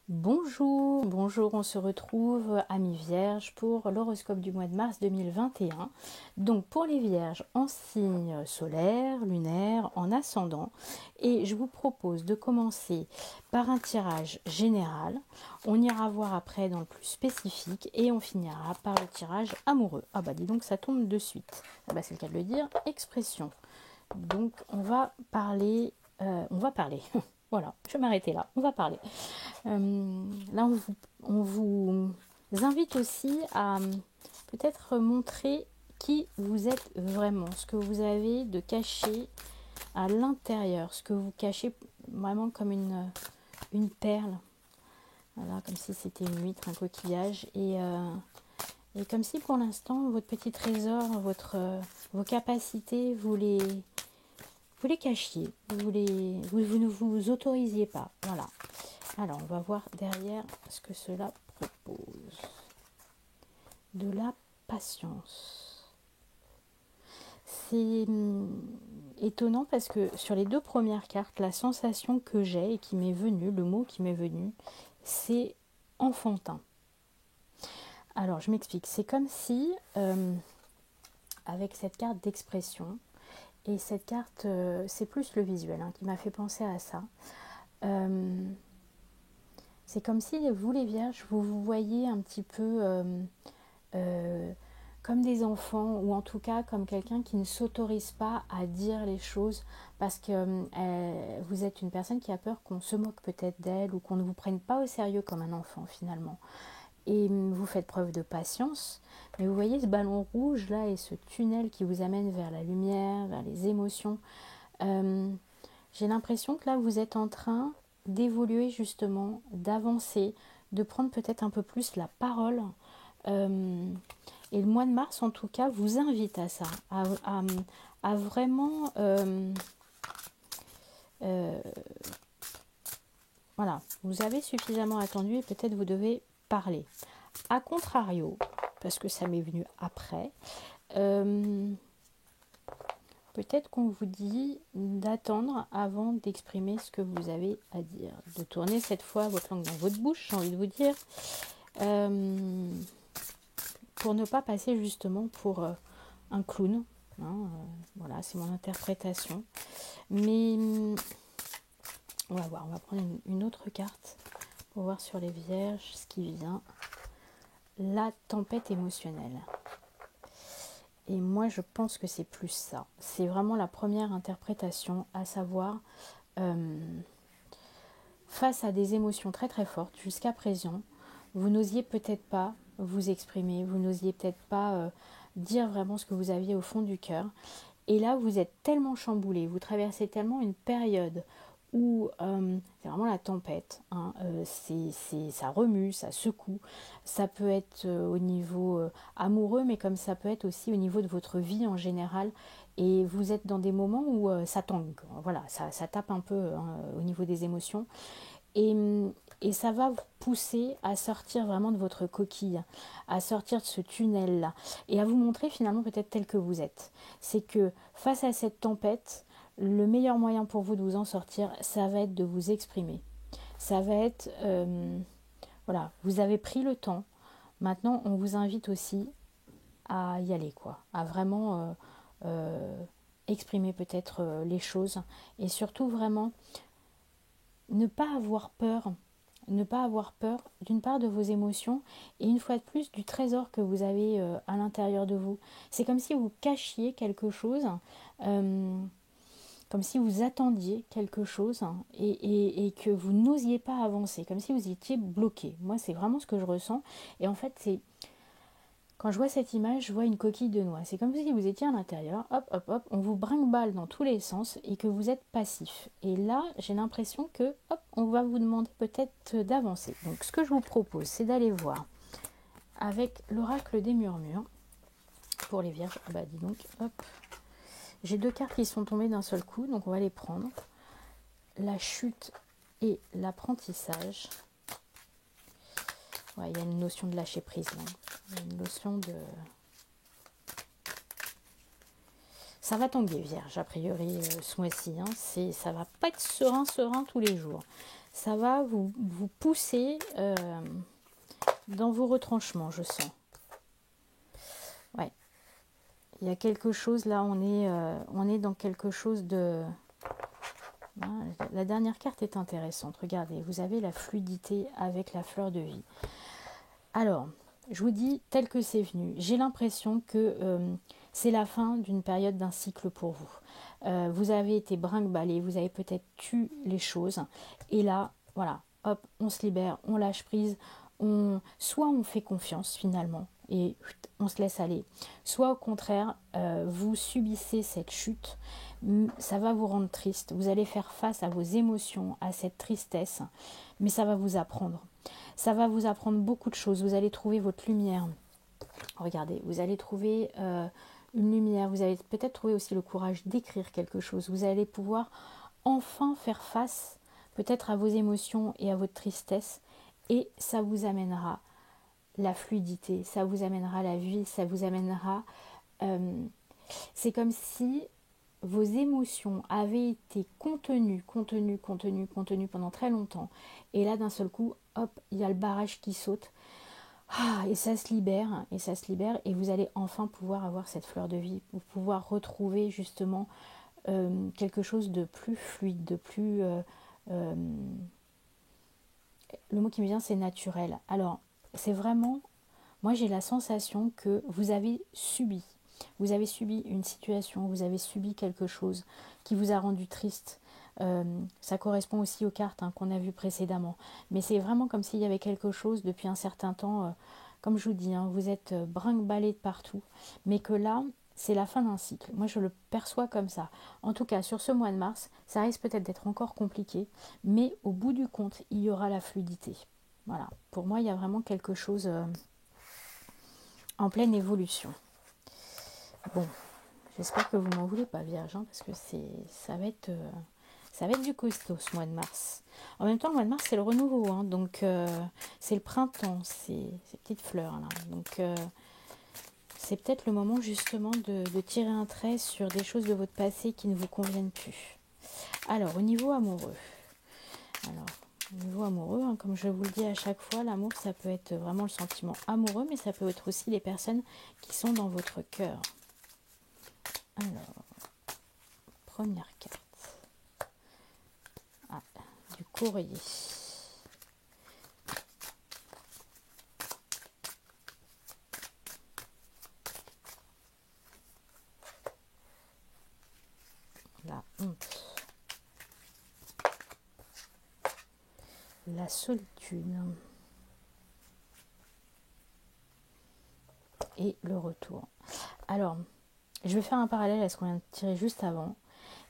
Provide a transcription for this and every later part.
Bonjour, bonjour, on se retrouve amis vierges pour l'horoscope du mois de mars 2021. Donc pour les vierges en signe solaire, lunaire, en ascendant. Et je vous propose de commencer par un tirage général. On ira voir après dans le plus spécifique et on finira par le tirage amoureux. Ah bah dis donc ça tombe de suite. Ah bah c'est le cas de le dire, expression. Donc on va parler. Voilà, je vais m'arrêter là, on va parler. Là, on vous invite aussi à peut-être montrer qui vous êtes vraiment, ce que vous avez de caché à l'intérieur, ce que vous cachez vraiment comme une perle, voilà, comme si c'était une huître, un coquillage, et comme si pour l'instant votre petit trésor, vos capacités, vous les cachiez, vous ne vous autorisiez pas, voilà. Alors, on va voir derrière ce que cela propose. De la patience. C'est étonnant parce que sur les deux premières cartes, la sensation que j'ai et qui m'est venue, le mot qui m'est venu, c'est enfantin. Alors, je m'explique. C'est comme si, avec cette carte d'expression, et cette carte, c'est plus le visuel qui m'a fait penser à ça. C'est comme si vous les vierges, vous vous voyez un petit peu comme des enfants, ou en tout cas comme quelqu'un qui ne s'autorise pas à dire les choses parce que vous êtes une personne qui a peur qu'on se moque peut-être d'elle ou qu'on ne vous prenne pas au sérieux comme un enfant finalement. Et vous faites preuve de patience, mais vous voyez ce ballon rouge là et ce tunnel qui vous amène vers la lumière, vers les émotions. J'ai l'impression que là vous êtes en train d'évoluer justement, d'avancer, de prendre peut-être un peu plus la parole. Et le mois de mars, en tout cas, vous invite à ça, à vraiment... voilà, vous avez suffisamment attendu et peut-être vous devez parler. A contrario, parce que ça m'est venu après, peut-être qu'on vous dit d'attendre avant d'exprimer ce que vous avez à dire. De tourner cette fois votre langue dans votre bouche, j'ai envie de vous dire. Pour ne pas passer justement pour un clown. Voilà, c'est mon interprétation. Mais on va voir, on va prendre une autre carte pour voir sur les vierges ce qui vient. La tempête émotionnelle. Et moi, je pense que c'est plus ça. C'est vraiment la première interprétation, à savoir, face à des émotions très très fortes, jusqu'à présent, vous n'osiez peut-être pas vous exprimer, vous n'osiez peut-être pas dire vraiment ce que vous aviez au fond du cœur. Et là, vous êtes tellement chamboulé, vous traversez tellement une période où c'est vraiment la tempête, ça remue, ça secoue, ça peut être au niveau amoureux, mais comme ça peut être aussi au niveau de votre vie en général, et vous êtes dans des moments où ça tangue, voilà, ça tape un peu au niveau des émotions, et, et ça va vous pousser à sortir vraiment de votre coquille, à sortir de ce tunnel-là, et à vous montrer finalement peut-être tel que vous êtes. C'est que face à cette tempête, le meilleur moyen pour vous de vous en sortir, ça va être de vous exprimer. Ça va être, voilà, vous avez pris le temps. Maintenant, on vous invite aussi à y aller, quoi, à vraiment exprimer peut-être les choses, et surtout vraiment ne pas avoir peur, ne pas avoir peur d'une part de vos émotions et une fois de plus du trésor que vous avez à l'intérieur de vous. C'est comme si vous cachiez quelque chose, comme si vous attendiez quelque chose et que vous n'osiez pas avancer, comme si vous étiez bloqué. Moi, c'est vraiment ce que je ressens. Et en fait, c'est quand je vois cette image, je vois une coquille de noix. C'est comme si vous étiez à l'intérieur, hop, hop, hop, on vous brinque-balle dans tous les sens et que vous êtes passif. Et là, j'ai l'impression que, hop, on va vous demander peut-être d'avancer. Donc, ce que je vous propose, c'est d'aller voir avec l'oracle des murmures pour les vierges. Ah bah, dis donc, hop. J'ai deux cartes qui sont tombées d'un seul coup, donc on va les prendre. La chute et l'apprentissage. Ouais, il y a une notion de lâcher prise là. Il y a une notion de... Ça va tanguer, Vierge, a priori, ce mois-ci. Hein. Ça va pas être serein tous les jours. Ça va vous pousser dans vos retranchements, je sens. Ouais. Il y a quelque chose, là, on est dans quelque chose de... La dernière carte est intéressante. Regardez, vous avez la fluidité avec la fleur de vie. Alors, je vous dis, tel que c'est venu, j'ai l'impression que c'est la fin d'une période d'un cycle pour vous. Vous avez été brinque-ballé, vous avez peut-être tué les choses. Et là, voilà, hop, on se libère, on lâche prise. Soit on fait confiance finalement et on se laisse aller. Soit au contraire, vous subissez cette chute. Ça va vous rendre triste. Vous allez faire face à vos émotions, à cette tristesse. Mais ça va vous apprendre. Ça va vous apprendre beaucoup de choses. Vous allez trouver votre lumière. Regardez, vous allez trouver une lumière. Vous allez peut-être trouver aussi le courage d'écrire quelque chose. Vous allez pouvoir enfin faire face peut-être à vos émotions et à votre tristesse. Et ça vous amènera la fluidité, ça vous amènera la vie, ça vous amènera... c'est comme si vos émotions avaient été contenues pendant très longtemps. Et là, d'un seul coup, hop, il y a le barrage qui saute. Et ça se libère, et vous allez enfin pouvoir avoir cette fleur de vie, pour pouvoir retrouver justement quelque chose de plus fluide, de plus... le mot qui me vient, c'est naturel. Alors, c'est vraiment... Moi, j'ai la sensation que vous avez subi une situation, vous avez subi quelque chose qui vous a rendu triste. Ça correspond aussi aux cartes qu'on a vues précédemment. Mais c'est vraiment comme s'il y avait quelque chose depuis un certain temps, comme je vous dis, vous êtes brinque-ballé de partout, mais que là, c'est la fin d'un cycle. Moi, je le perçois comme ça. En tout cas, sur ce mois de mars, ça risque peut-être d'être encore compliqué, mais au bout du compte, il y aura la fluidité. Voilà. Pour moi, il y a vraiment quelque chose en pleine évolution. Bon, j'espère que vous m'en voulez pas, Vierge, parce que ça va être du costaud ce mois de mars. En même temps, le mois de mars, c'est le renouveau, donc c'est le printemps, c'est ces petites fleurs là. Donc c'est peut-être le moment justement de tirer un trait sur des choses de votre passé qui ne vous conviennent plus. Alors, au niveau amoureux. Comme je vous le dis à chaque fois, l'amour, ça peut être vraiment le sentiment amoureux, mais ça peut être aussi les personnes qui sont dans votre cœur. Alors, première carte. Du courrier. La honte. La solitude. Et le retour. Alors, je vais faire un parallèle à ce qu'on vient de tirer juste avant.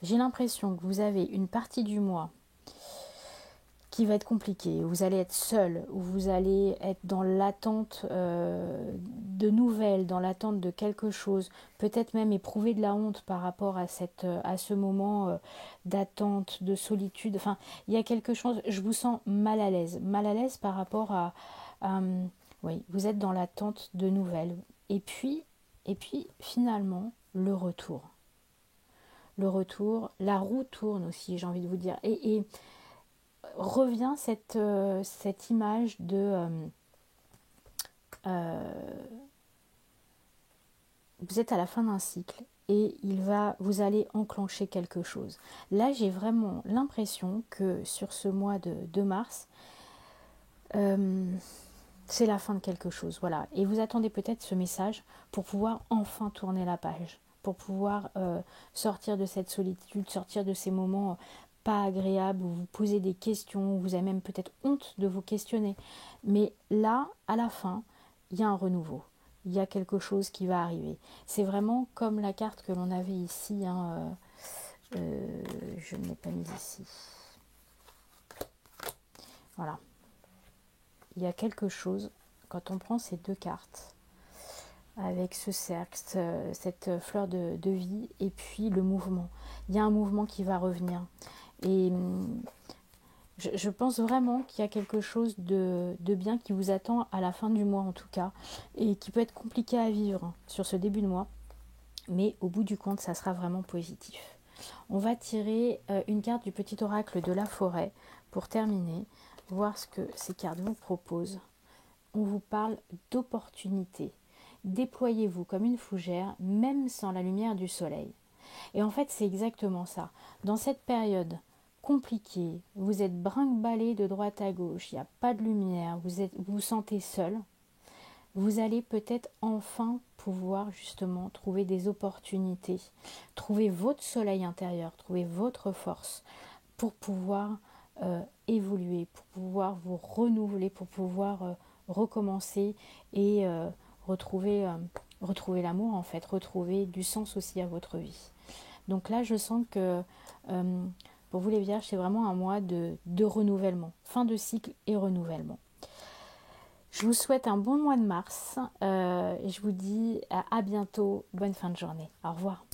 J'ai l'impression que vous avez une partie du mois qui va être compliquée, où vous allez être seul, où vous allez être dans l'attente de nouvelles, dans l'attente de quelque chose, peut-être même éprouver de la honte par rapport à ce moment d'attente, de solitude. Enfin, il y a quelque chose, je vous sens mal à l'aise par rapport à oui, vous êtes dans l'attente de nouvelles. Et puis finalement, le retour. La roue tourne aussi, j'ai envie de vous dire. Et revient cette image de vous êtes à la fin d'un cycle et vous allez enclencher quelque chose. Là, j'ai vraiment l'impression que sur ce mois de mars, c'est la fin de quelque chose, voilà. Et vous attendez peut-être ce message pour pouvoir enfin tourner la page, pour pouvoir sortir de cette solitude, sortir de ces moments pas agréables où vous posez des questions, où vous avez même peut-être honte de vous questionner. Mais là, à la fin, il y a un renouveau. Il y a quelque chose qui va arriver. C'est vraiment comme la carte que l'on avait ici. Je ne l'ai pas mise ici. Voilà. Il y a quelque chose, quand on prend ces deux cartes, avec ce cercle, cette fleur de vie, et puis le mouvement. Il y a un mouvement qui va revenir. Et je pense vraiment qu'il y a quelque chose de bien qui vous attend à la fin du mois en tout cas, et qui peut être compliqué à vivre sur ce début de mois. mais au bout du compte, ça sera vraiment positif. On va tirer une carte du petit oracle de la forêt pour terminer, voir ce que ces cartes vous proposent. On vous parle d'opportunités. Déployez-vous comme une fougère, même sans la lumière du soleil. Et en fait, c'est exactement ça. Dans cette période compliquée, vous êtes brinque-ballé de droite à gauche, il n'y a pas de lumière, vous vous sentez seul, vous allez peut-être enfin pouvoir justement trouver des opportunités, trouver votre soleil intérieur, trouver votre force pour pouvoir évoluer, pour pouvoir vous renouveler, pour pouvoir recommencer et retrouver l'amour en fait, retrouver du sens aussi à votre vie. Donc là, je sens que pour vous les vierges, c'est vraiment un mois de renouvellement, fin de cycle et renouvellement. Je vous souhaite un bon mois de mars et je vous dis à bientôt, bonne fin de journée. Au revoir.